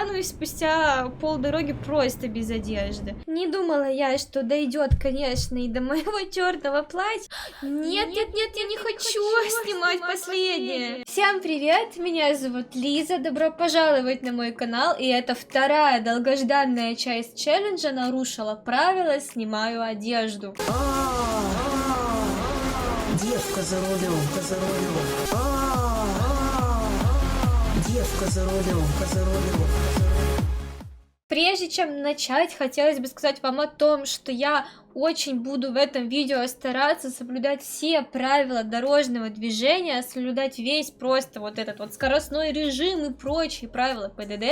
останусь спустя полдороги просто без одежды. Не думала я, что дойдет, конечно, и до моего черного платья. Нет, я не хочу снимать последнее. Всем привет, меня зовут Лиза, добро пожаловать на мой канал, и это вторая долгожданная часть челленджа «Нарушила правила, снимаю одежду». Девка за рулем, девка за рулем. Прежде чем начать, хотелось бы сказать вам о том, что я очень буду в этом видео стараться соблюдать все правила дорожного движения, соблюдать весь просто вот этот вот скоростной режим и прочие правила ПДД,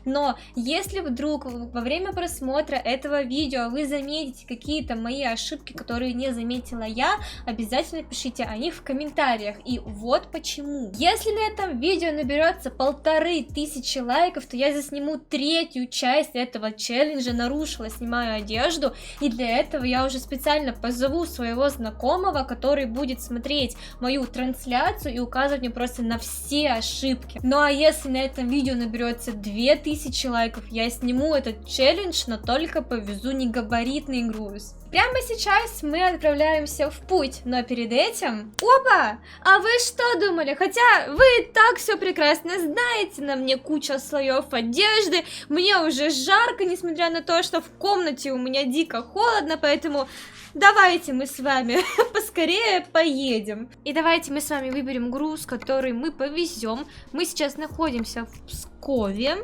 но если вдруг во время просмотра этого видео вы заметите какие-то мои ошибки, которые не заметила я, обязательно пишите о них в комментариях, и вот почему. Если на этом видео наберется 1500 лайков, то я засниму третью часть этого челленджа «Нарушила, снимаю одежду», и для этого я уже специально позову своего знакомого, который будет смотреть мою трансляцию и указывать мне просто на все ошибки. Ну а если на этом видео наберется 2000 лайков, я сниму этот челлендж, но только повезу негабаритный груз. Прямо сейчас мы отправляемся в путь, но перед этим... Опа! А вы что думали? Хотя вы и так все прекрасно знаете, на мне куча слоев одежды, мне уже жарко, несмотря на то, что в комнате у меня дико холодно, поэтому давайте мы с вами поскорее поедем. И давайте мы с вами выберем груз, который мы повезем. Мы сейчас находимся в Пскове.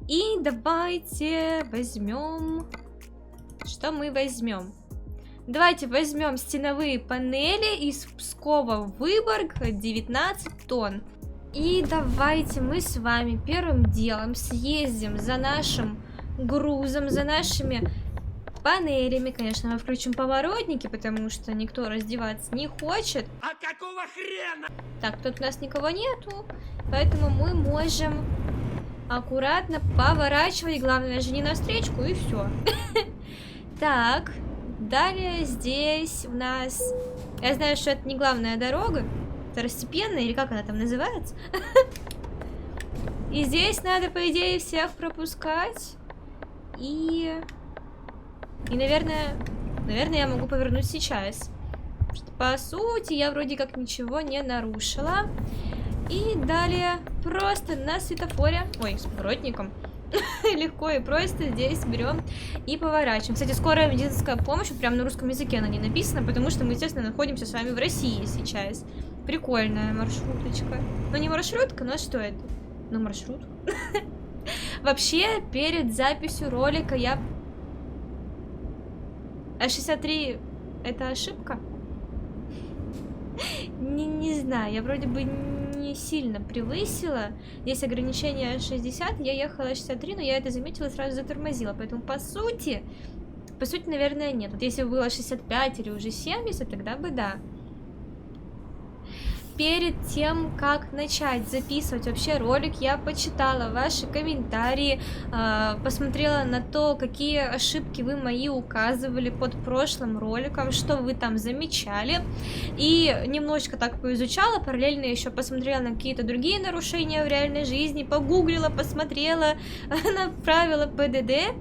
И давайте возьмем... Что мы возьмем? Давайте возьмем стеновые панели из Пскова в Выборг 19 тонн. И давайте мы с вами первым делом съездим за нашим грузом, за нашими панелями. Конечно, мы включим поворотники, потому что никто раздеваться не хочет. А какого хрена? Так, тут у нас никого нету, поэтому мы можем аккуратно поворачивать. Главное же не навстречку, и все. Так, далее здесь у нас... Я знаю, что это не главная дорога, второстепенная, или как она там называется. И здесь надо, по идее, всех пропускать. И, наверное, я могу повернуть сейчас. Потому что, по сути, я вроде как ничего не нарушила. И далее просто на светофоре, ой, с поворотником, легко и просто здесь берем и поворачиваем. Кстати, скорая медицинская помощь, вот прям на русском языке она не написана, потому что мы, естественно, находимся с вами в России сейчас. Прикольная маршруточка. Ну, не маршрутка, но что это? Ну, маршрут. Вообще, перед записью ролика я... А 63 это ошибка? Не знаю, я вроде бы не сильно превысила. Есть ограничение 60, я ехала 63, но я это заметила и сразу затормозила. Поэтому по сути, наверное, нет. Вот если бы было 65 или уже 70, тогда бы да. Перед тем, как начать записывать вообще ролик, я почитала ваши комментарии, посмотрела на то, какие ошибки вы мои указывали под прошлым роликом, что вы там замечали, и немножечко так поизучала, параллельно еще посмотрела на какие-то другие нарушения в реальной жизни, погуглила, посмотрела на правила ПДД,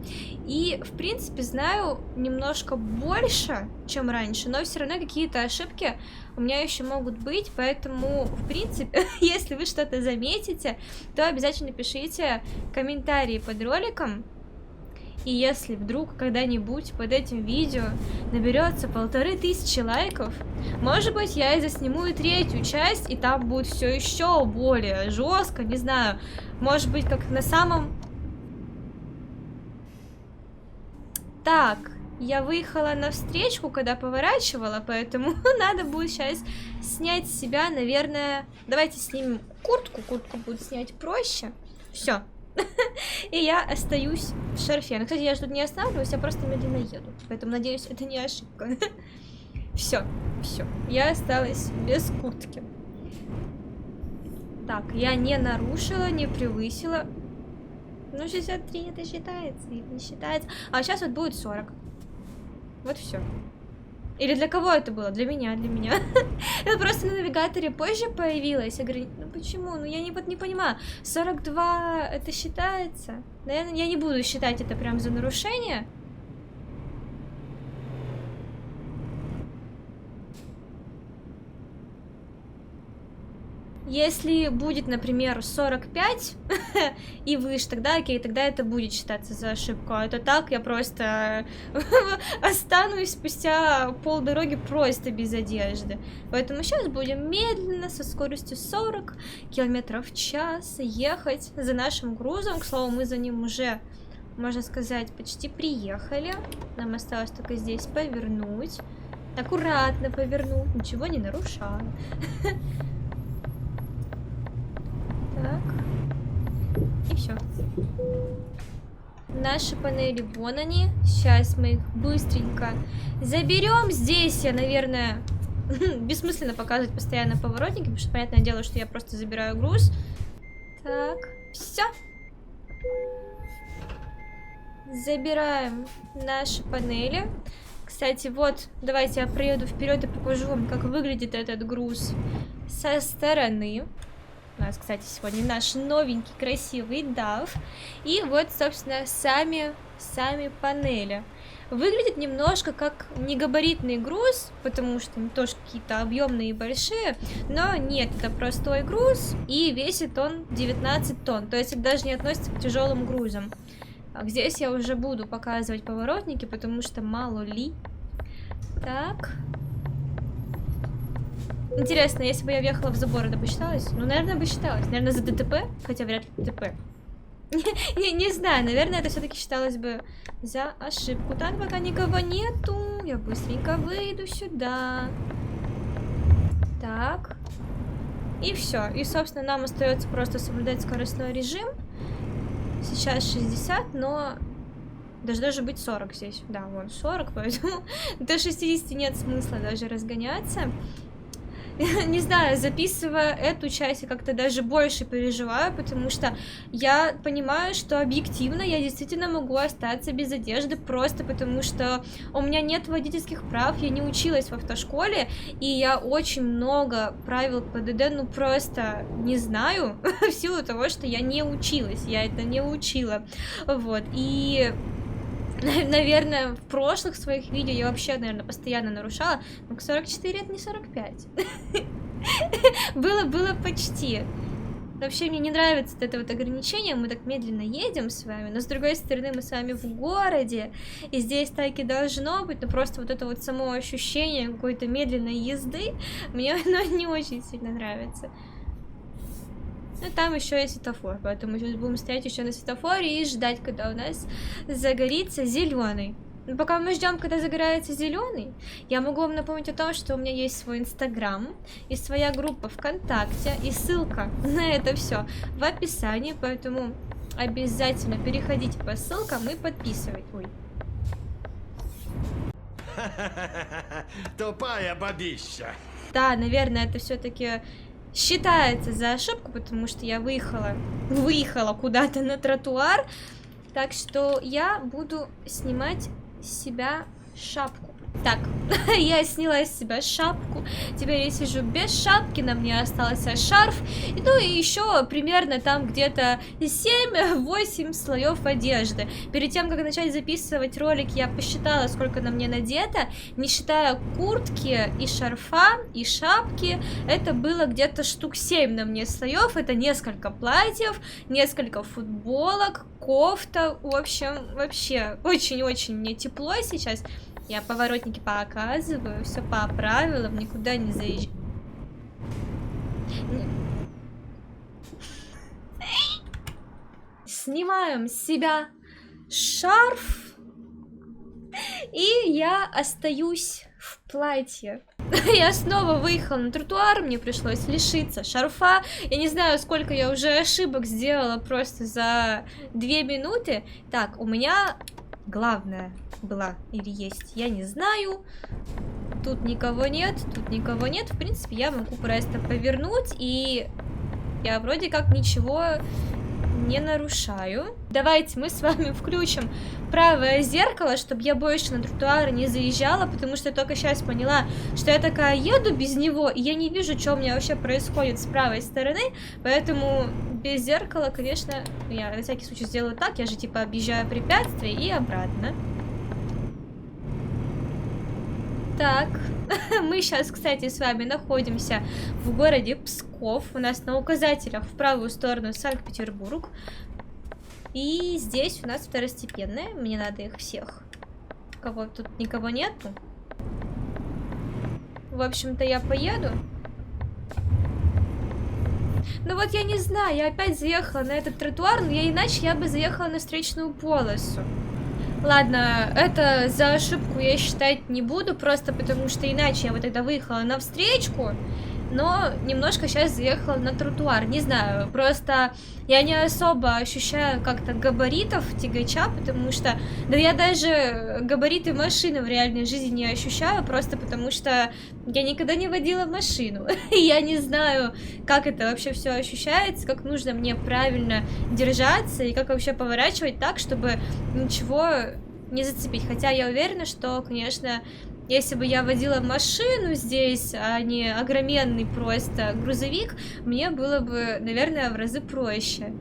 и, в принципе, знаю немножко больше, чем раньше, но все равно какие-то ошибки у меня еще могут быть, поэтому, в принципе, если вы что-то заметите, то обязательно пишите комментарии под роликом. И если вдруг когда-нибудь под этим видео наберется 1500 лайков, может быть, я и засниму и третью часть, и там будет все еще более жестко, не знаю, может быть, как на самом... Так... Я выехала на встречку, когда поворачивала, поэтому надо будет сейчас снять с себя, наверное... Давайте снимем куртку, куртку будет снять проще. Все. И я остаюсь в шарфе. Но, кстати, я же тут не останавливаюсь, я просто медленно еду. Поэтому, надеюсь, это не ошибка. Все. Я осталась без куртки. Так, я не нарушила, не превысила. Ну, 63 это считается, это не считается. А сейчас вот будет 40. Вот все. Или для кого это было? Для меня, для меня. Это просто на навигаторе позже появилось. Я говорю, ну почему? Ну я не понимаю. 42 это считается? Наверное, я не буду считать это прям за нарушение. Если будет, например, 45 и выше, тогда окей, тогда это будет считаться за ошибку. А это так, я просто останусь спустя полдороги просто без одежды. Поэтому сейчас будем медленно, со скоростью 40 км в час ехать за нашим грузом. К слову, мы за ним уже, можно сказать, почти приехали. Нам осталось только здесь повернуть. Аккуратно повернуть, ничего не нарушая. Так. И все. Наши панели, вон они. Сейчас мы их быстренько заберем. Здесь я, наверное, бессмысленно показывать постоянно поворотники, потому что, понятное дело, что я просто забираю груз. Так, все. Забираем наши панели. Кстати, вот, давайте я проеду вперед и покажу вам, как выглядит этот груз со стороны. У нас, кстати, сегодня наш новенький красивый DAF. И вот, собственно, сами панели. Выглядит немножко как негабаритный груз, потому что они тоже какие-то объемные и большие. Но нет, это простой груз, и весит он 19 тонн. То есть это даже не относится к тяжелым грузам. Так, здесь я уже буду показывать поворотники, потому что мало ли. Так. Интересно, если бы я въехала в забор, это бы считалось? Ну, наверное, бы считалось. Наверное, за ДТП, хотя вряд ли ДТП. Не знаю, наверное, это все-таки считалось бы за ошибку. Там пока никого нету. Я быстренько выйду сюда. Так. И все. И, собственно, нам остается просто соблюдать скоростной режим. Сейчас 60, но даже быть 40 здесь. Да, вон 40, поэтому до 60 нет смысла даже разгоняться. Не знаю, записывая эту часть, я как-то даже больше переживаю, потому что я понимаю, что объективно я действительно могу остаться без одежды, просто потому что у меня нет водительских прав, я не училась в автошколе, и я очень много правил ПДД, ну просто не знаю, в силу того, что я не училась, я это не учила, вот, и... Наверное, в прошлых своих видео я вообще, наверное, постоянно нарушала. Но 44 это не 45. Было почти. Вообще мне не нравится это вот ограничение. Мы так медленно едем с вами. Но с другой стороны мы с вами в городе. И здесь так и должно быть. Но просто вот это вот само ощущение какой-то медленной езды мне оно не очень сильно нравится. Ну, там еще есть светофор, поэтому мы сейчас будем стоять еще на светофоре и ждать, когда у нас загорится зеленый. Но пока мы ждем, когда загорается зеленый, я могу вам напомнить о том, что у меня есть свой Инстаграм и своя группа ВКонтакте, и ссылка на это все в описании, поэтому обязательно переходите по ссылкам и подписывайтесь. Ой. Тупая бабища. Да, наверное, это все-таки считается за ошибку, потому что я выехала куда-то на тротуар. Так что я буду снимать с себя шапку. Так, я сняла с себя шапку. Теперь я сижу без шапки, на мне остался шарф. Ну и еще примерно там где-то 7-8 слоев одежды. Перед тем, как начать записывать ролик, я посчитала, сколько на мне надето. Не считая куртки и шарфа, и шапки, это было где-то штук 7 на мне слоев. Это несколько платьев, несколько футболок, кофта. В общем, вообще очень-очень мне тепло сейчас. Я поворотники показываю, все по правилам, никуда не заезжаю. Снимаем с себя шарф, и я остаюсь в платье. Я снова выехала на тротуар, мне пришлось лишиться шарфа. Я не знаю, сколько я уже ошибок сделала просто за 2 минуты. Так, у меня главное была или есть, я не знаю. Тут никого нет, тут никого нет. В принципе, я могу просто повернуть, и я вроде как ничего не нарушаю. Давайте мы с вами включим правое зеркало, чтобы я больше на тротуары не заезжала, потому что я только сейчас поняла, что я такая еду без него, и я не вижу, что у меня вообще происходит с правой стороны, поэтому без зеркала, конечно, я на всякий случай сделаю так, я же типа объезжаю препятствия и обратно. Так, мы сейчас, кстати, с вами находимся в городе Псков. У нас на указателях в правую сторону Санкт-Петербург. И здесь у нас второстепенные. Мне надо их всех. Кого тут никого нету. В общем-то, я поеду. Ну вот я не знаю, я опять заехала на этот тротуар, но иначе я бы заехала на встречную полосу. Ладно, это за ошибку я считать не буду, просто потому что иначе я бы тогда выехала на встречку, но немножко сейчас заехала на тротуар, не знаю, просто я не особо ощущаю как-то габаритов тягача, потому что, да я даже габариты машины в реальной жизни не ощущаю, просто потому что я никогда не водила машину, и я не знаю, как это вообще все ощущается, как нужно мне правильно держаться, и как вообще поворачивать так, чтобы ничего не зацепить, хотя я уверена, что, конечно, если бы я водила машину здесь, а не огроменный просто грузовик, мне было бы, наверное, в разы проще.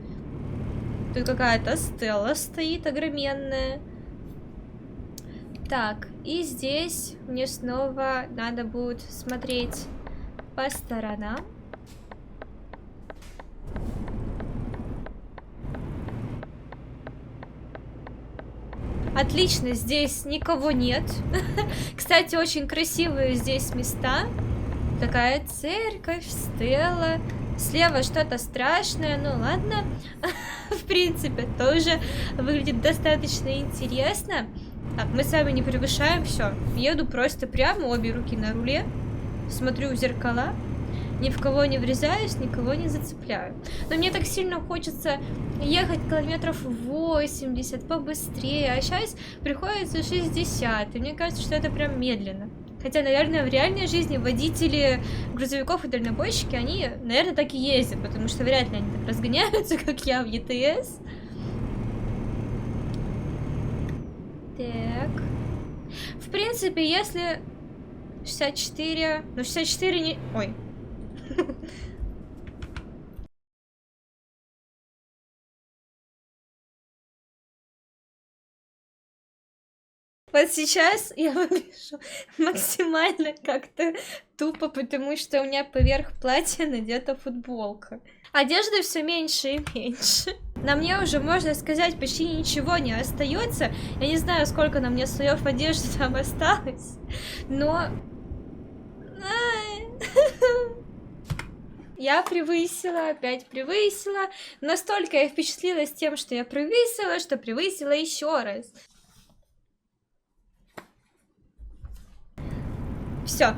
Тут какая-то стелла стоит огроменная. Так, и здесь мне снова надо будет смотреть по сторонам. Отлично, здесь никого нет. Кстати, очень красивые здесь места. Такая церковь, стела. Слева что-то страшное, ну ладно. В принципе, тоже выглядит достаточно интересно. Так, мы с вами не превышаем, все. Еду просто прямо, обе руки на руле. Смотрю в зеркала. Ни в кого не врезаюсь, никого не зацепляю. Но мне так сильно хочется ехать километров 80 побыстрее, а сейчас приходится 60, и мне кажется, что это прям медленно. Хотя, наверное, в реальной жизни водители грузовиков и дальнобойщики, они, наверное, так и ездят, потому что вряд ли они так разгоняются, как я в ЕТС. Так. В принципе, если 64... Ну, 64 не... Ой. Вот сейчас я выгляжу максимально как-то тупо, потому что у меня поверх платья надета футболка. Одежды все меньше и меньше. На мне уже, можно сказать, почти ничего не остается. Я не знаю, сколько на мне слоев одежды там осталось, но... Я превысила, опять превысила. Настолько я впечатлилась тем, что я превысила, что превысила еще раз. Все.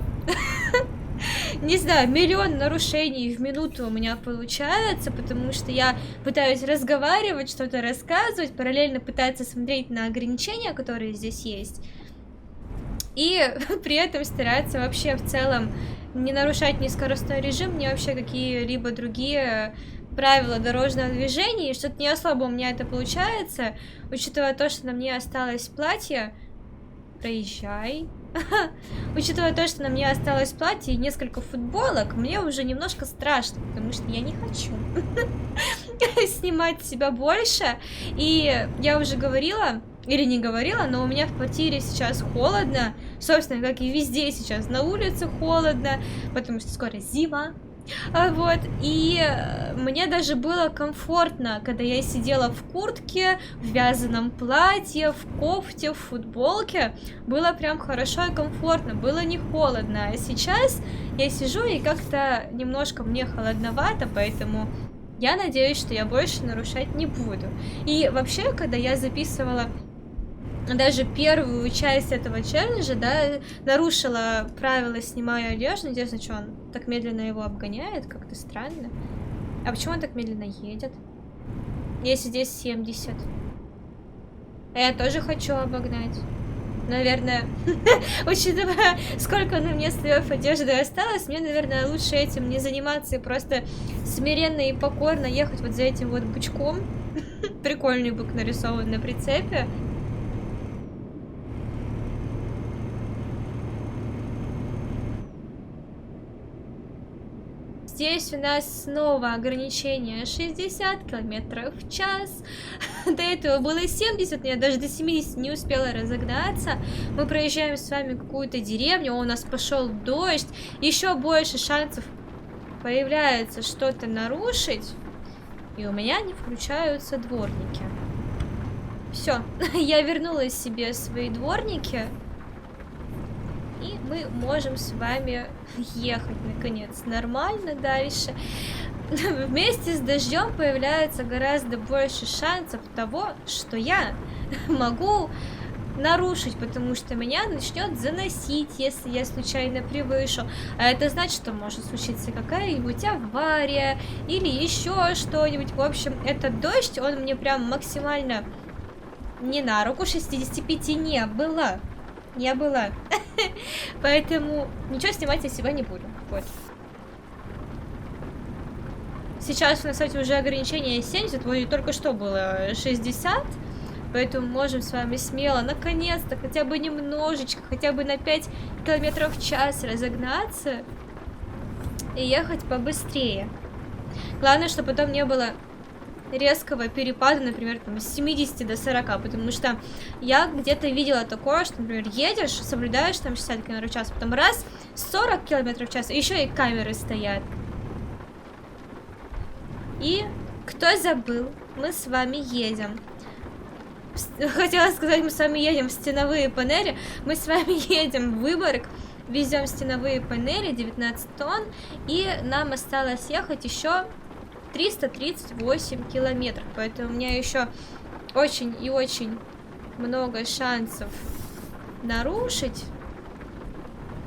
Не знаю, миллион нарушений в минуту у меня получается, потому что я пытаюсь разговаривать, что-то рассказывать, параллельно пытаться смотреть на ограничения, которые здесь есть. И при этом стараться вообще в целом не нарушать ни скоростной режим, ни вообще какие-либо другие правила дорожного движения. И что-то не особо у меня это получается, учитывая то, что на мне осталось платье. Проезжай. Учитывая то, что на мне осталось платье и несколько футболок, мне уже немножко страшно, потому что я не хочу снимать себя больше. И я уже говорила, или не говорила, но у меня в квартире сейчас холодно. Собственно, как и везде сейчас на улице холодно, потому что скоро зима. Вот, и мне даже было комфортно, когда я сидела в куртке, в вязаном платье, в кофте, в футболке. Было прям хорошо и комфортно, было не холодно. А сейчас я сижу и как-то немножко мне холодновато, поэтому я надеюсь, что я больше нарушать не буду. И вообще, когда я записывала даже первую часть этого челленджа, да, нарушила правила «снимаю одежду». Интересно, что он так медленно его обгоняет, как-то странно. А почему он так медленно едет? Если здесь 70. А я тоже хочу обогнать. наверное, учитывая, сколько на мне слоев одежды осталось, мне, наверное, лучше этим не заниматься и просто смиренно и покорно ехать вот за этим вот бычком. Прикольный бык нарисован на прицепе. Здесь у нас снова ограничение 60 км в час. До этого было 70, но я даже до 70 не успела разогнаться. Мы проезжаем с вами какую-то деревню, у нас пошел дождь. Еще больше шансов появляется что-то нарушить. И у меня не включаются дворники. Все, я вернула себе свои дворники. И мы можем с вами ехать, наконец, нормально дальше. Вместе с дождем появляется гораздо больше шансов того, что я могу нарушить, потому что меня начнет заносить, если я случайно превышу. А это значит, что может случиться какая-нибудь авария или еще что-нибудь. В общем, этот дождь, он мне прям максимально не на руку. 65 не было. Не было. Поэтому ничего снимать я себя не буду. Вот. Сейчас у нас, кстати, уже ограничение 70. Вот только что было 60. Поэтому можем с вами смело, наконец-то, хотя бы немножечко, хотя бы на 5 км в час разогнаться. И ехать побыстрее. Главное, чтобы потом не было резкого перепада, например, там, с 70 до 40, потому что я где-то видела такое, что, например, едешь, соблюдаешь там 60 км в час, потом раз, 40 км в час, еще и камеры стоят. И кто забыл, мы с вами едем. Хотела сказать, мы с вами едем в стеновые панели, мы с вами едем в Выборг, везем стеновые панели, 19 тонн, и нам осталось ехать еще 338 километров, поэтому у меня еще очень и очень много шансов нарушить.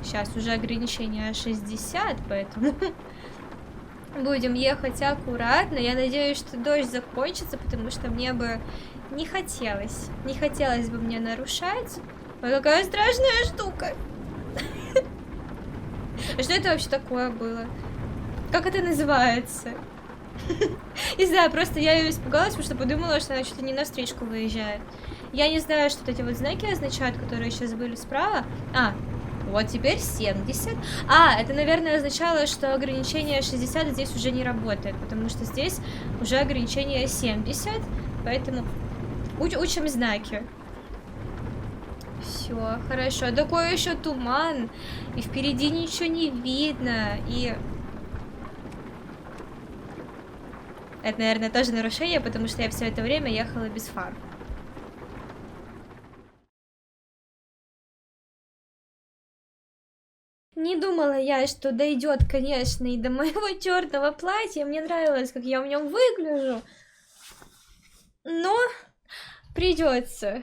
Сейчас уже ограничение 60, поэтому будем ехать аккуратно. Я надеюсь, что дождь закончится, потому что мне бы не хотелось бы мне нарушать. Ой, какая страшная штука. Что это вообще такое было? Как это называется? Не знаю, просто я ее испугалась, потому что подумала, что она чуть ли не на встречку выезжает. Я не знаю, что эти вот знаки означают, которые сейчас были справа. А, вот теперь 70. А, это, наверное, означало, что ограничение 60 здесь уже не работает, потому что здесь уже ограничение 70, поэтому учим знаки. Все, хорошо. Такой еще туман, и впереди ничего не видно, и... Это, наверное, тоже нарушение, потому что я все это время ехала без фар. Не думала я, что дойдет, конечно, и до моего черного платья. Мне нравилось, как я в нем выгляжу. Но придется,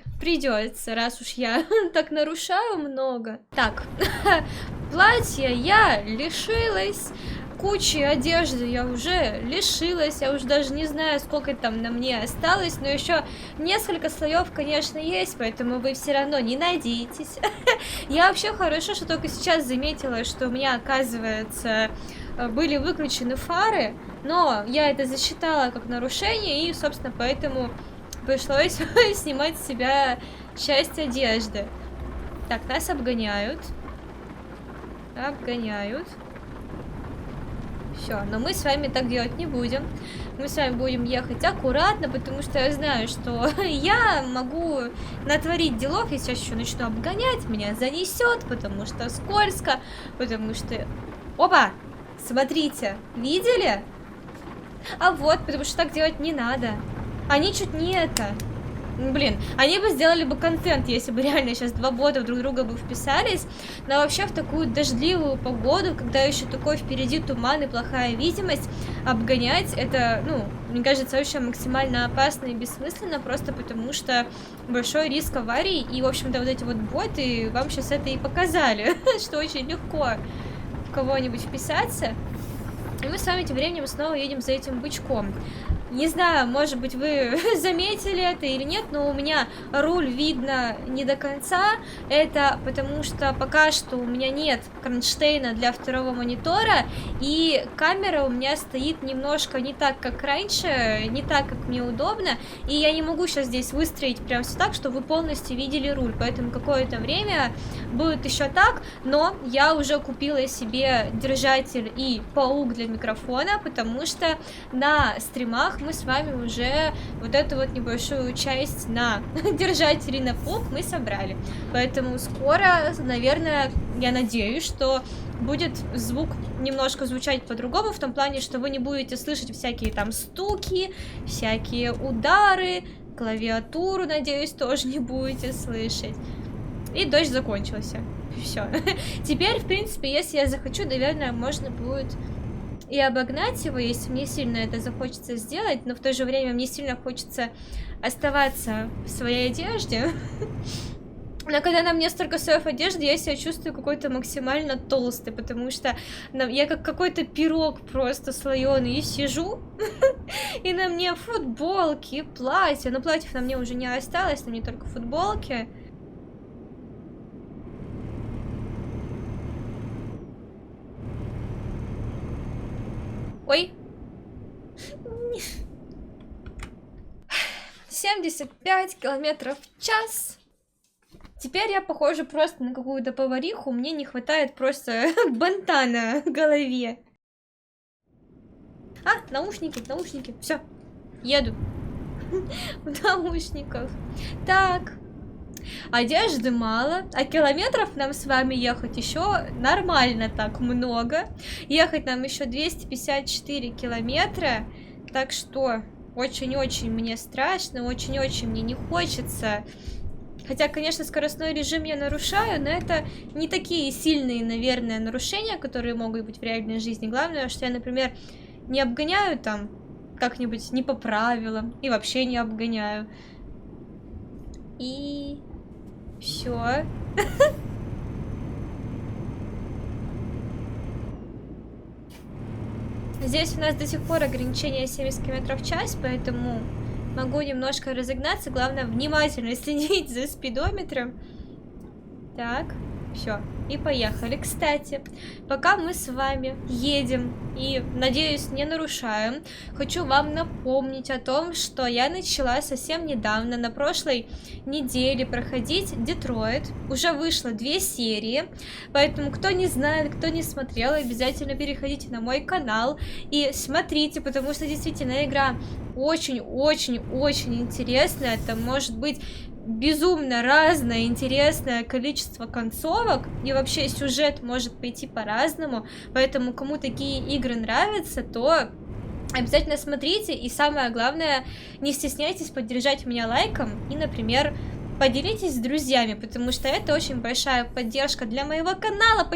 раз уж я так нарушаю много. Так, платья я лишилась. Кучи одежды я уже лишилась, я уже даже не знаю, сколько там на мне осталось, но еще несколько слоев, конечно, есть, поэтому вы все равно не надейтесь. Я вообще хорошо, что только сейчас заметила, что у меня, оказывается, были выключены фары, но я это засчитала как нарушение, и, собственно, поэтому пришлось снимать с себя часть одежды. Так, нас обгоняют. Все, но мы с вами так делать не будем. Мы с вами будем ехать аккуратно, потому что я знаю, что я могу натворить делов. Я сейчас еще начну обгонять, меня занесет, потому что скользко, потому что... Опа! Смотрите, видели? А вот, потому что так делать не надо. Они чуть не это... Блин, они бы сделали бы контент, если бы реально сейчас два бота друг друга бы вписались. Но вообще в такую дождливую погоду, когда еще такой впереди туман и плохая видимость, обгонять это, ну, мне кажется, вообще максимально опасно и бессмысленно, просто потому что большой риск аварий. И, в общем-то, вот эти вот боты вам сейчас это и показали, что очень легко в кого-нибудь вписаться. И мы с вами тем временем снова едем за этим бычком. Не знаю, может быть, вы заметили это или нет, но у меня руль видно не до конца. Это потому что пока что у меня нет кронштейна для второго монитора, и камера у меня стоит немножко не так, как раньше, не так, как мне удобно, и я не могу сейчас здесь выстроить прям все так, чтобы вы полностью видели руль, поэтому какое-то время будет еще так, но я уже купила себе держатель и паук для микрофона, потому что на стримах мы с вами уже вот эту вот небольшую часть на держателе на паук мы собрали. Поэтому скоро, наверное, я надеюсь, что будет звук немножко звучать по-другому, в том плане, что вы не будете слышать всякие там стуки, всякие удары, клавиатуру, надеюсь, тоже не будете слышать. И дождь закончился. Все. Теперь, в принципе, если я захочу, наверное, можно будет и обогнать его, если мне сильно это захочется сделать, но в то же время мне сильно хочется оставаться в своей одежде. Но когда на мне столько слоев одежды, я себя чувствую какой-то максимально толстый, потому что я как какой-то пирог просто слоеный и сижу, и на мне футболки, платья, но платьев на мне уже не осталось, на мне только футболки. Ой. 75 километров в час. Теперь я похожа просто на какую-то повариху. Мне не хватает просто банта на голове. А, наушники. Все, еду. В наушниках. Так. Одежды мало, а километров нам с вами ехать еще нормально так много. Ехать нам еще 254 километра. Так что очень-очень мне страшно, очень-очень мне не хочется. Хотя, конечно, скоростной режим я нарушаю, но это не такие сильные, наверное, нарушения, которые могут быть в реальной жизни. Главное, что я, например, не обгоняю там как-нибудь не по правилам и вообще не обгоняю. И все. Здесь у нас до сих пор ограничение 70 км в час, поэтому могу немножко разогнаться. Главное, внимательно следить за спидометром. Так, все. И поехали. Кстати, пока мы с вами едем и, надеюсь, не нарушаем, хочу вам напомнить о том, что я начала совсем недавно, на прошлой неделе, проходить Детройт. Уже вышло 2 серии, поэтому кто не знает, кто не смотрел, обязательно переходите на мой канал и смотрите, потому что действительно игра очень-очень-очень интересная. Это может быть безумно разное, интересное количество концовок, и вообще сюжет может пойти по-разному, поэтому кому такие игры нравятся, то обязательно смотрите, и самое главное, не стесняйтесь поддержать меня лайком и, например, поделитесь с друзьями, потому что это очень большая поддержка для моего канала.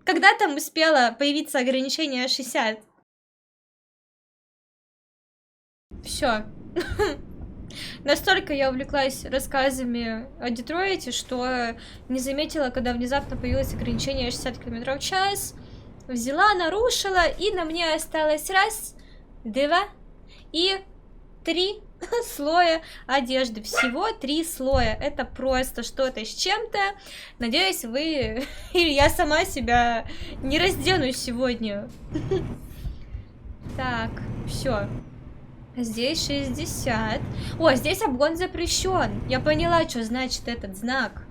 Когда там успело появиться ограничение 60? Все. Настолько я увлеклась рассказами о Детройте, что не заметила, когда внезапно появилось ограничение 60 км в час. Взяла, нарушила, и на мне осталось 1, 2 и 3 слоя одежды. Всего 3 слоя. Это просто что-то с чем-то. Надеюсь, вы или я сама себя не раздену сегодня. Так, все. Здесь 60. О, здесь обгон запрещен. Я поняла, что значит этот знак.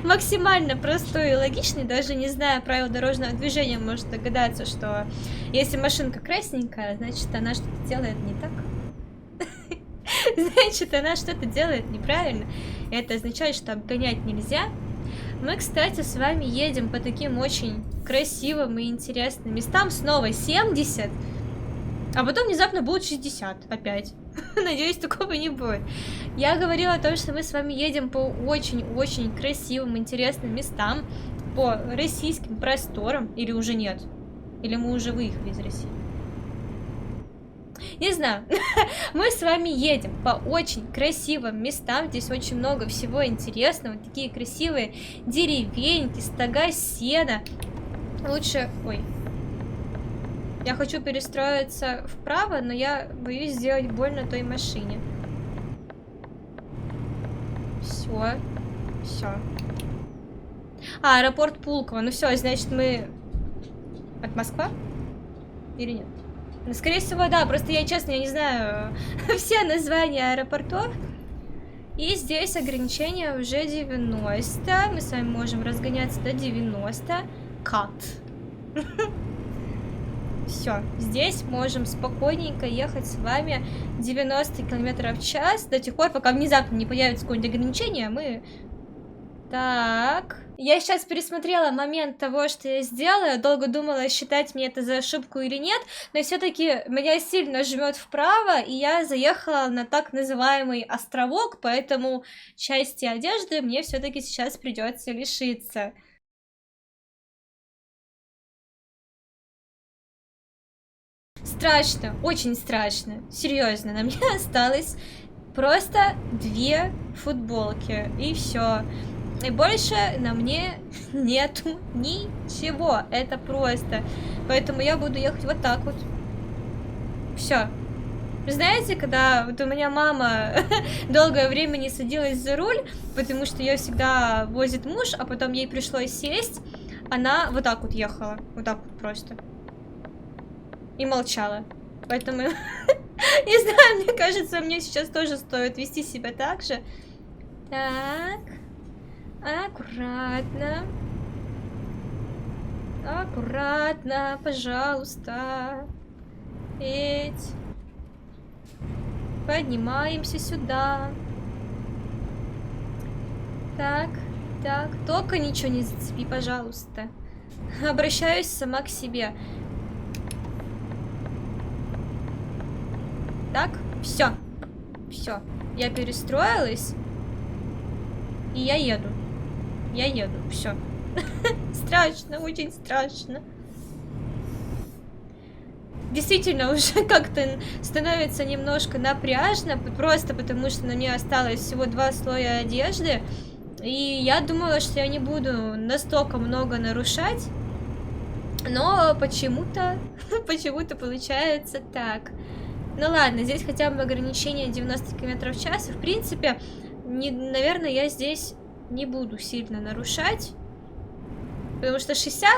Максимально простой и логичный, даже не зная правил дорожного движения, может догадаться, что если машинка красненькая, значит она что-то делает не так. Значит, она что-то делает неправильно. Это означает, что обгонять нельзя. Мы, кстати, с вами едем по таким очень красивым и интересным местам. Снова 70. А потом внезапно будет 60 опять. Надеюсь, такого не будет. Я говорила о том, что мы с вами едем по очень-очень красивым, интересным местам, по российским просторам. Или уже нет? Или мы уже выехали из России? Не знаю. Мы с вами едем по очень красивым местам. Здесь очень много всего интересного. Такие красивые деревеньки, стога сена. Лучше... Ой. Я хочу перестроиться вправо, но я боюсь сделать больно той машине. Все. Все. А, аэропорт Пулково. Ну все, значит, мы... От Москвы? Или нет? Ну, скорее всего, да. Просто я, честно, я не знаю все названия аэропортов. И здесь ограничение уже 90. Мы с вами можем разгоняться до 90. Кат. Все, здесь можем спокойненько ехать с вами 90 км в час до тех пор, пока внезапно не появится какое-нибудь ограничение, мы... Так... Я сейчас пересмотрела момент того, что я сделала, долго думала, считать мне это за ошибку или нет, но все-таки меня сильно жмет вправо, и я заехала на так называемый островок, поэтому части одежды мне все-таки сейчас придется лишиться. Страшно, очень страшно, серьезно, на мне осталось просто 2 футболки, и все. И больше на мне нету ничего. Это просто. Поэтому я буду ехать вот так вот. Все. Знаете, когда вот у меня мама долгое время не садилась за руль, потому что ее всегда возит муж, а потом ей пришлось сесть, она вот так вот ехала. Вот так вот просто. И молчала. Поэтому, не знаю, мне кажется, мне сейчас тоже стоит вести себя так же. Так... Аккуратно. Аккуратно, пожалуйста. Эть. Поднимаемся сюда. Так, так. Только ничего не зацепи, пожалуйста. Обращаюсь сама к себе. Так, все. Все. Я перестроилась. И я еду. Я еду, все. Страшно, очень страшно. Действительно, уже как-то становится немножко напряжно, просто потому что на мне осталось всего 2 слоя одежды. И я думала, что я не буду настолько много нарушать. Но почему-то получается так. Ну ладно, здесь хотя бы ограничение 90 км в час. И в принципе, наверное, я здесь не буду сильно нарушать. Потому что 60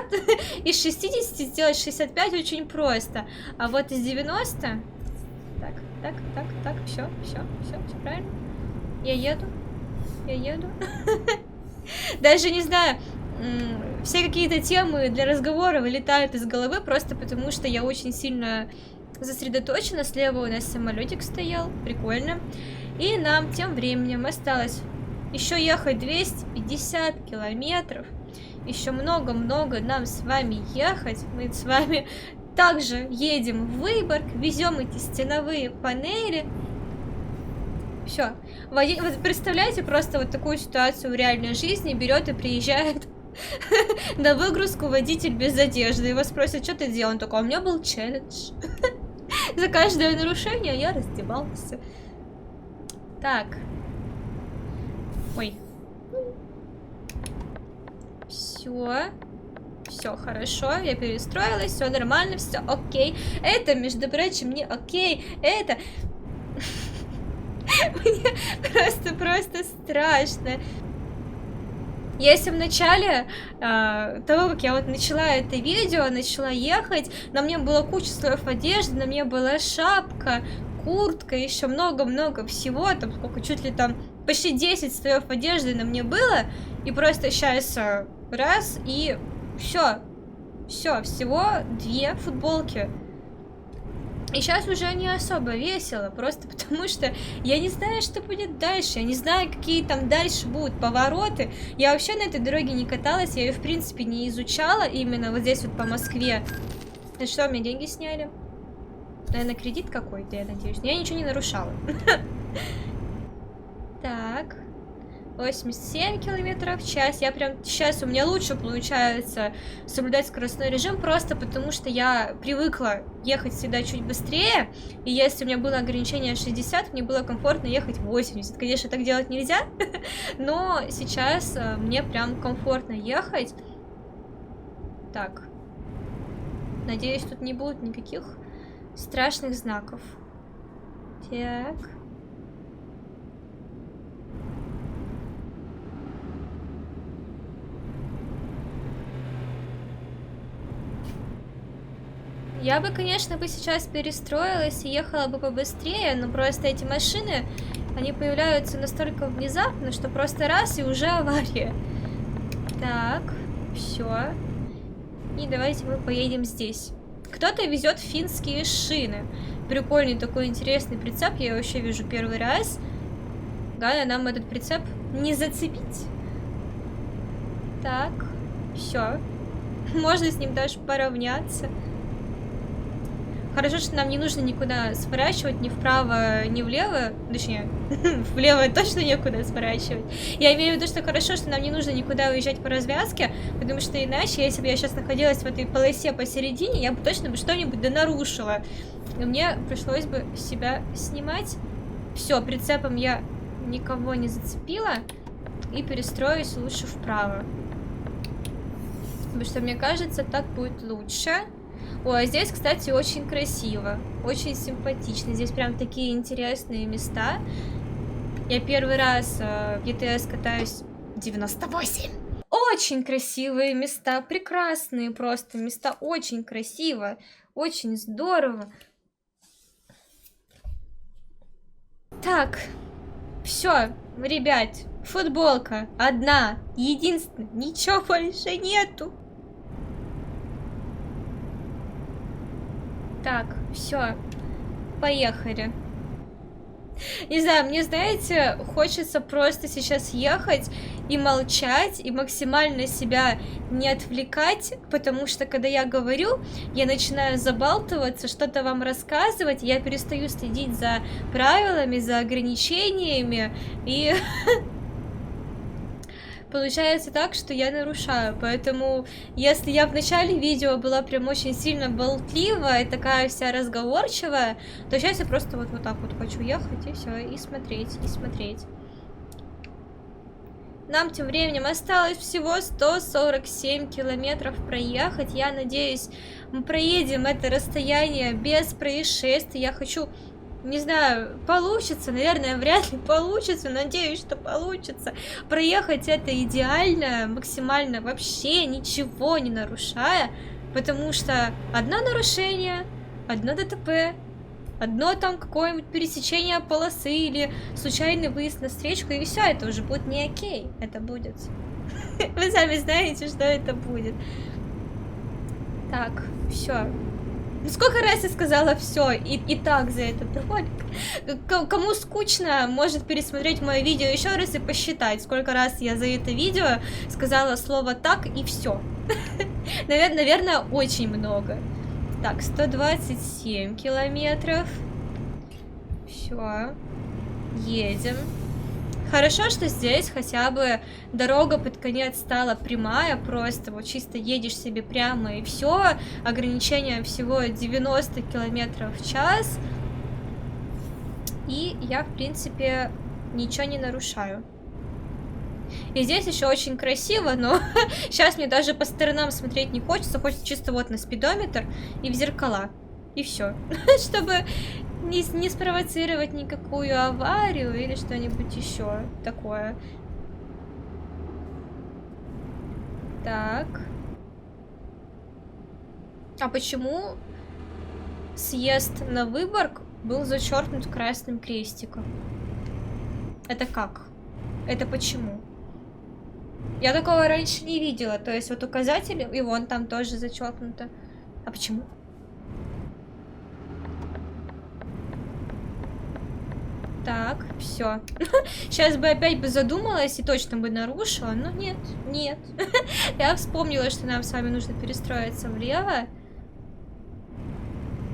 из 60 сделать 65 очень просто. А вот из 90... Так, все правильно. Я еду. Даже не знаю, все какие-то темы для разговора вылетают из головы, просто потому что я очень сильно сосредоточена. Слева у нас самолетик стоял, прикольно. И нам тем временем осталось еще ехать 250 километров. Еще много-много нам с вами ехать. Мы с вами также едем в Выборг, везем эти стеновые панели. Все. Вот представляете просто вот такую ситуацию в реальной жизни. Берет и приезжает на выгрузку водитель без одежды. Его спросят, что ты делал? Он такой, у меня был челлендж. За каждое нарушение я раздевался. Так. Ой. Все хорошо, я перестроилась, все нормально, все окей. Это, между прочим, не окей, это... Мне просто страшно. Если в начале того, как я вот начала это видео, начала ехать, на мне было куча слоев одежды, на мне была шапка, куртка, еще много-много всего, там сколько, чуть ли там почти 10 слоев одежды на мне было, и просто сейчас раз, и все, всего 2 футболки. И сейчас уже не особо весело, просто потому что я не знаю, что будет дальше, я не знаю, какие там дальше будут повороты. Я вообще на этой дороге не каталась, я ее, в принципе, не изучала, именно вот здесь вот по Москве. И что, мне деньги сняли? Наверное, кредит какой-то, я надеюсь. Я ничего не нарушала. Так. 87 километров в час. Я прям сейчас у меня лучше получается соблюдать скоростной режим, просто потому что я привыкла ехать всегда чуть быстрее. И если у меня было ограничение 60, мне было комфортно ехать 80. Конечно, так делать нельзя, но сейчас мне прям комфортно ехать. Так. Надеюсь, тут не будет никаких страшных знаков. Так. Я бы, конечно, сейчас перестроилась и ехала бы побыстрее, но просто эти машины, они появляются настолько внезапно, что просто раз и уже авария. Так, все. И давайте мы поедем здесь. Кто-то везет финские шины. Прикольный такой интересный прицеп, я его вообще вижу первый раз. Главное нам этот прицеп не зацепить. Так, все. Можно с ним даже поравняться. Хорошо, что нам не нужно никуда сворачивать, ни вправо, ни влево. Точнее, влево точно некуда сворачивать. Я имею в виду, что хорошо, что нам не нужно никуда уезжать по развязке, потому что иначе, если бы я сейчас находилась в этой полосе посередине, я бы точно что-нибудь да нарушила. И мне пришлось бы себя снимать. Все, прицепом я никого не зацепила. И перестроюсь лучше вправо. Потому что, мне кажется, так будет лучше. Ой, а здесь, кстати, очень красиво, очень симпатично. Здесь прям такие интересные места. Я первый раз в ETS катаюсь 98. Очень красивые места, прекрасные просто места, очень красиво, очень здорово. Так, все, ребят, футболка одна, единственная, ничего больше нету. Так, все, поехали. Не знаю, мне, знаете, хочется просто сейчас ехать и молчать, и максимально себя не отвлекать, потому что, когда я говорю, я начинаю забалтываться, что-то вам рассказывать, я перестаю следить за правилами, за ограничениями, и... Получается так, что я нарушаю, поэтому если я в начале видео была прям очень сильно болтливая и такая вся разговорчивая, то сейчас я просто вот так вот хочу ехать и все, и смотреть, и смотреть. Нам тем временем осталось всего 147 километров проехать. Я надеюсь, мы проедем это расстояние без происшествий. Я хочу... Не знаю, получится, наверное, вряд ли получится, надеюсь, что получится. Проехать это идеально, максимально вообще ничего не нарушая, потому что одно нарушение, одно ДТП, одно там какое-нибудь пересечение полосы или случайный выезд на встречку, и все, это уже будет не окей, это будет. Вы сами знаете, что это будет. Так, все. Сколько раз я сказала все и так за этот ролик. Кому скучно, может пересмотреть мое видео еще раз и посчитать, сколько раз я за это видео сказала слово так и все. Наверное, очень много. Так, 127 километров. Все. Едем. Хорошо, что здесь хотя бы дорога под конец стала прямая, просто вот чисто едешь себе прямо и все. Ограничение всего 90 километров в час. И я, в принципе, ничего не нарушаю. И здесь еще очень красиво, но сейчас мне даже по сторонам смотреть не хочется. Хочется чисто вот на спидометр и в зеркала. И все. Чтобы... Не спровоцировать никакую аварию или что-нибудь еще такое. Так. А почему съезд на Выборг был зачеркнут красным крестиком? Это как? Это почему? Я такого раньше не видела. То есть вот указатель, и вон там тоже зачеркнуто. А почему? Так, все. Сейчас бы опять бы задумалась и точно бы нарушила, но нет, нет. Я вспомнила, что нам с вами нужно перестроиться влево.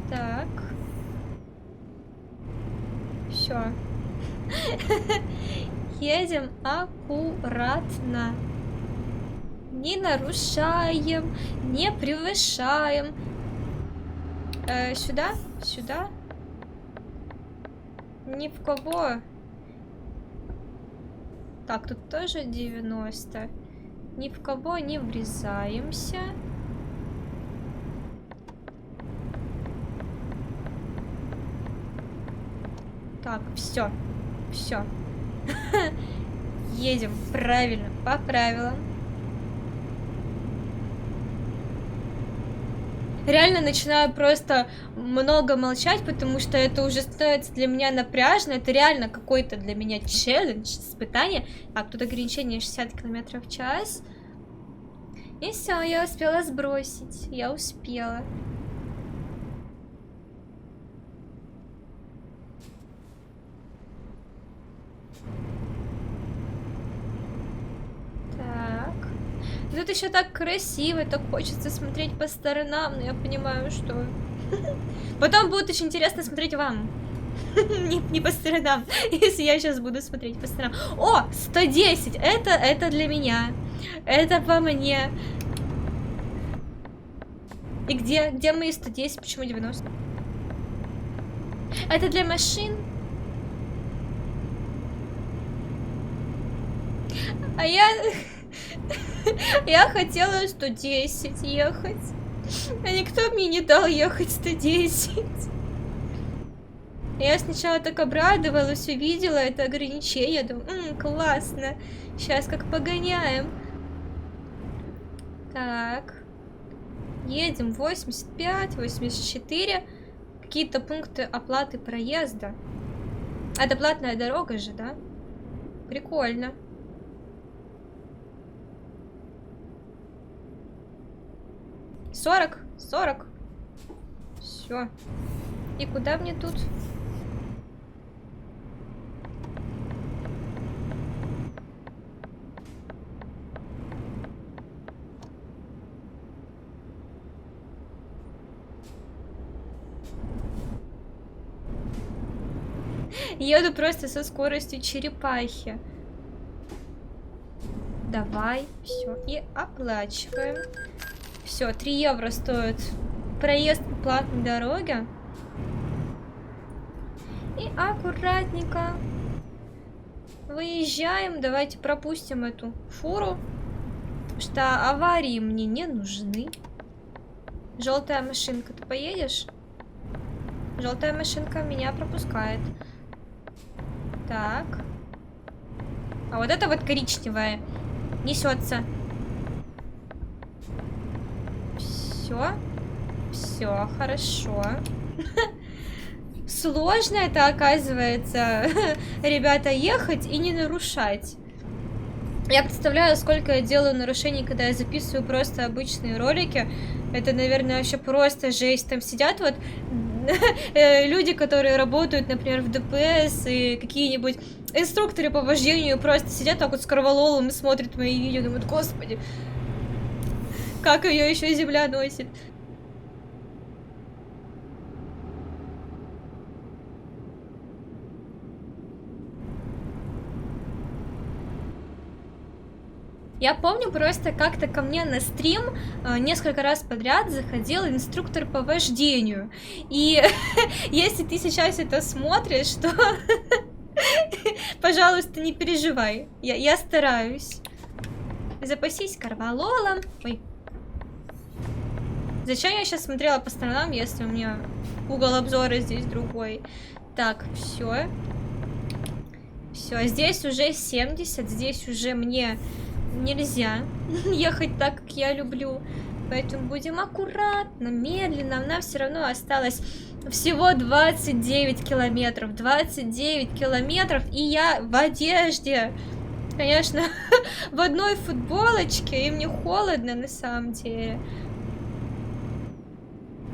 Так. Все. Едем аккуратно. Не нарушаем, не превышаем. Сюда, сюда. Ни в кого. Так, тут тоже 90. Ни в кого не врезаемся. Так, все. Все. Едем правильно, по правилам. Реально начинаю просто много молчать, потому что это уже становится для меня напряжно. Это реально какой-то для меня челлендж, испытание. Так, тут ограничение 60 км в час. И все, я успела сбросить. Я успела. Так. Тут еще так красиво, так хочется смотреть по сторонам, но я понимаю, что... Потом будет очень интересно смотреть вам. Не по сторонам, если я сейчас буду смотреть по сторонам. О, 110! Это для меня. Это по мне. И где мои 110? Почему 90? Это для машин. А я хотела 110 ехать. А никто мне не дал ехать 110. Я сначала так обрадовалась, увидела это ограничение. Думаю, классно. Сейчас как погоняем. Так. Едем 85, 84. Какие-то пункты оплаты проезда. А это платная дорога же, да? Прикольно. Сорок. Все. И куда мне тут? Еду просто со скоростью черепахи. Давай, все, и оплачиваем. Все, 3 евро стоит проезд по платной дороге. И аккуратненько выезжаем. Давайте пропустим эту фуру, потому что аварии мне не нужны. Желтая машинка, ты поедешь? Желтая машинка меня пропускает. Так. А вот это вот коричневая несется. Все, хорошо. Сложно это, оказывается, ребята, ехать и не нарушать. Я представляю, сколько я делаю нарушений, когда я записываю просто обычные ролики. Это, наверное, вообще просто жесть. Там сидят вот люди, которые работают, например, в ДПС, и какие-нибудь инструкторы по вождению просто сидят так вот с корвалолом и смотрят мои видео, думают, господи, как ее еще земля носит. Я помню просто как-то ко мне на стрим несколько раз подряд заходил инструктор по вождению. И если ты сейчас это смотришь, то пожалуйста, не переживай. Я стараюсь. Запасись корвалолом. Ой. Зачем я сейчас смотрела по сторонам, если у меня угол обзора здесь другой? Так, все. Все, здесь уже 70, здесь уже мне нельзя ехать так, как я люблю. Поэтому будем аккуратно, медленно. Нам все равно осталось всего 29 километров. 29 километров, и я в одежде. Конечно, в одной футболочке, и мне холодно на самом деле.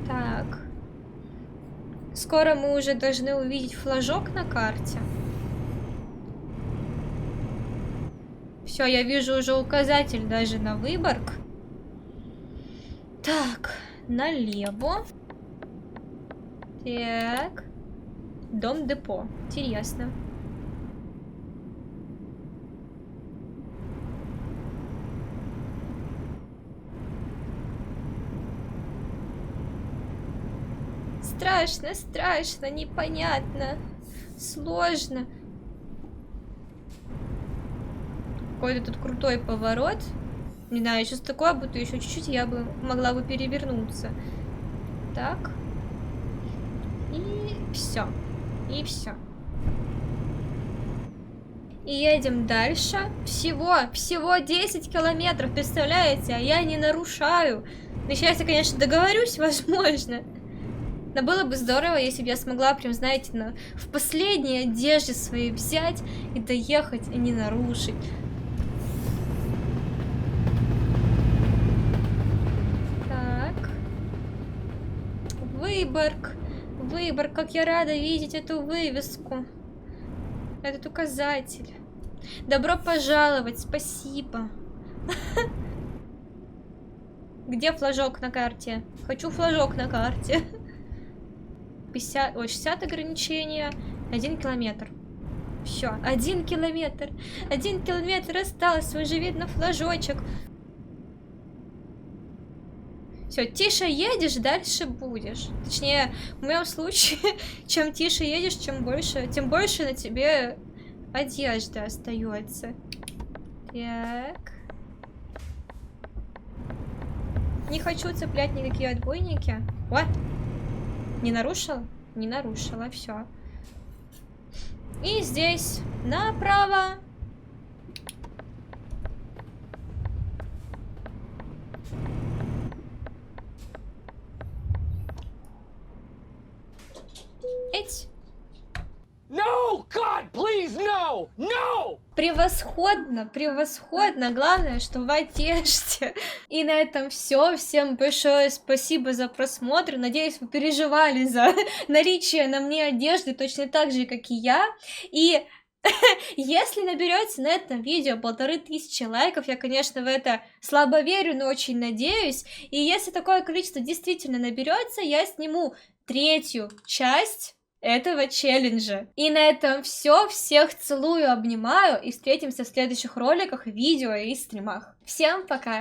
Так. Скоро мы уже должны увидеть флажок на карте. Все, я вижу уже указатель даже на Выборг. Так, налево. Так. Дом-депо. Интересно. Страшно, страшно, непонятно, сложно. Какой-то тут крутой поворот. Не знаю, сейчас такое буду еще чуть-чуть, я бы могла бы перевернуться. Так. И все. И все. И едем дальше. Всего 10 километров, представляете? А я не нарушаю. Ну, сейчас я, конечно, договорюсь, возможно. Но было бы здорово, если бы я смогла, прям, знаете, в последней одежде своей взять и доехать, и не нарушить. Так. Выборг. Выборг, как я рада видеть эту вывеску. Этот указатель. Добро пожаловать, спасибо. Где флажок на карте? Хочу флажок на карте. 60 ограничения. 1 километр. Все, 1 километр. 1 километр осталось. Уже видно флажочек. Все, тише едешь, дальше будешь. Точнее, в моем случае, чем тише едешь, тем больше на тебе одежда остается. Так. Не хочу цеплять никакие отбойники. What? Не нарушила? Не нарушила, все. И здесь направо. Эть. No, God, please, no! No! Превосходно, превосходно. Главное, что в одежде. И на этом все. Всем большое спасибо за просмотр. Надеюсь, вы переживали за наличие на мне одежды точно так же, как и я. И если наберете на этом видео 1500 лайков, я, конечно, в это слабо верю, но очень надеюсь. И если такое количество действительно наберется, я сниму 3-ю часть этого челленджа. И на этом все. Всех целую, обнимаю и встретимся в следующих роликах, видео и стримах. Всем пока!